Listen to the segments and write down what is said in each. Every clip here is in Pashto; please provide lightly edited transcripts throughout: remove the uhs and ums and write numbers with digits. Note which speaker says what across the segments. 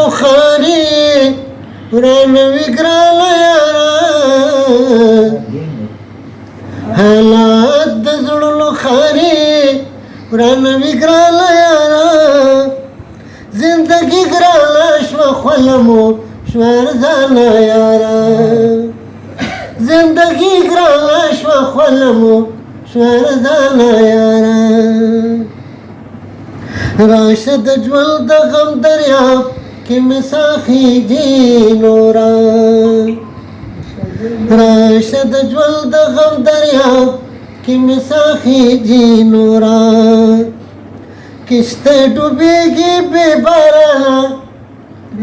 Speaker 1: زړونو خاري ورانوي ګرانه یاره حالات د زړونو خاري ورانوي ګرانه یاره زندگی ګرانه شوه خوله مو شوه ارزانه یاره زندگی ګرانه شوه خوله مو شوه ارزانه یاره راشه د ژوند د غم دریاب کې مې ساخیږي نوره راشه د ژوند د غم دریاب کې مې ساخیږي نوره کشته ډوبېږي بې بارانه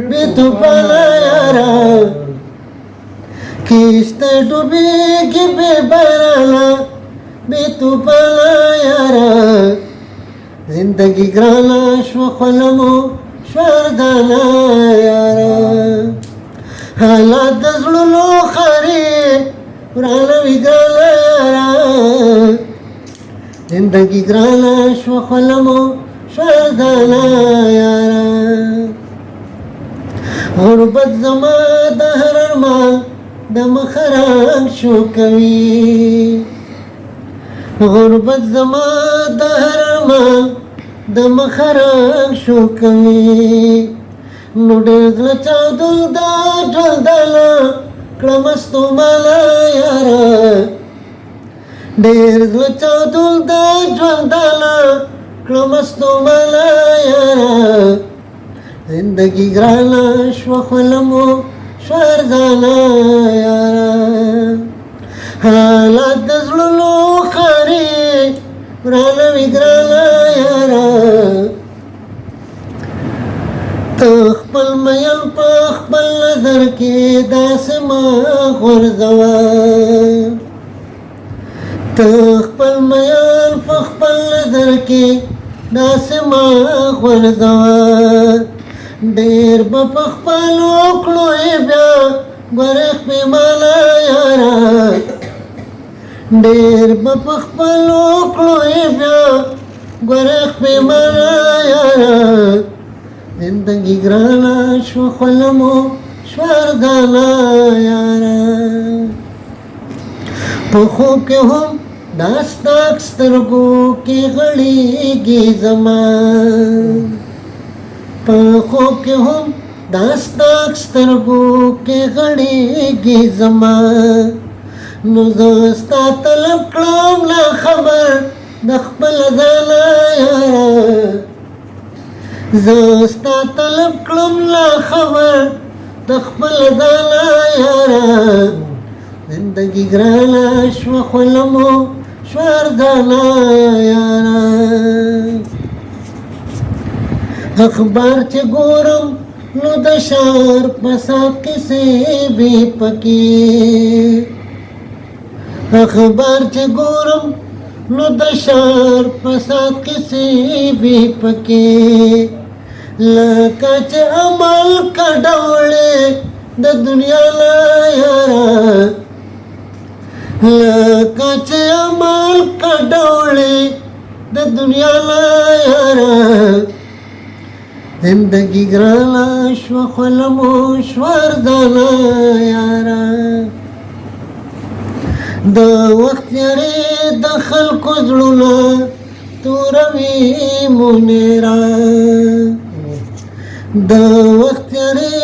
Speaker 1: بې طوفانه یاره کشته ډوبېږي بې بارانه بې طوفانه یاره زندگی ګرانه شوه خوله مو شوه ارزانه یاره حالات د زړونو خاري ورانوي ګرانه یاره زندگی ګرانه شوه خوله مو شوه ارزانه یاره غربت زما د هر ارمان د مخه رنګ شو کوي غربت زما د هر ارمان د مخه رنګ شو کوي نو ډېر زړه چاودل دا ژوندانه کړمه ستومانه یاره ډېر زړه چاودل دا ژوندانه کړمه ستومانه یاره زندگی ګرانه شوه خوله مو شوه ارزانه یاره حالات د زړونو خاري ورانوي ګرانه یاره ته خپل میل په خپل نظر کې داسې مه غورځوه ته خپل میل په خپل نظر کې داسې مه غورځوه ډېر به په خپلو کړو یې بیا ګورې پېمانه یاره ډېر به په خپلو کړو یې بیا ګورې پېمانه یاره زندگی ګرانه شوه خوله مو شوه ارزانه یاره په خوب کې هم دا ستا سترګو کې غړېږي زما په خوب کې هم دا ستا سترګو کې غړېږي زما نو زه ستا طلب کړم لا خبر د خپل ځانه یاره زه ستا طلب کړم لا خبر د خپل ځانه یاره زندگی ګرانه شوه خوله مو شوه ارزانه یاره اخبار چې ګورم نو د شهر فساد کیسې وي پکې اخبار چې ګورم نو د شهر فساد کیسې وي پکې لکه چې عمل کډوړې د دنیا لا یاره لکه چې عمل کډوړې د دنیا لا یاره زندگی ګرانه شوه خوله مو شوه ارزانه یاره د وخت یارې د خلکو زړونه توروي منیره د وخت یارې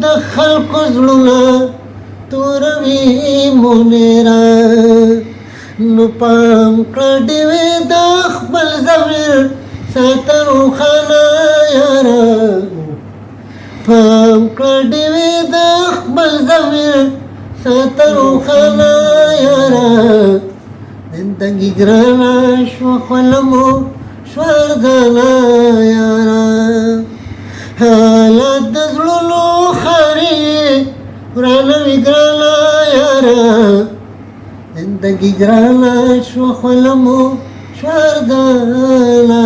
Speaker 1: د خلکو زړونه توروي منیره نو پام کړه ډېوې د خپل ضمیر ساته روښانه یاره پام کړه ډېوې د خپل ضمیر ساته روښانه یاره زندگی ګرانه شوه خوله مو شوه ارزانه یاره حالات د زړونو خاري ورانوي ګرانه یاره زندگی ګرانه شوه خوله مو شوه ارزانه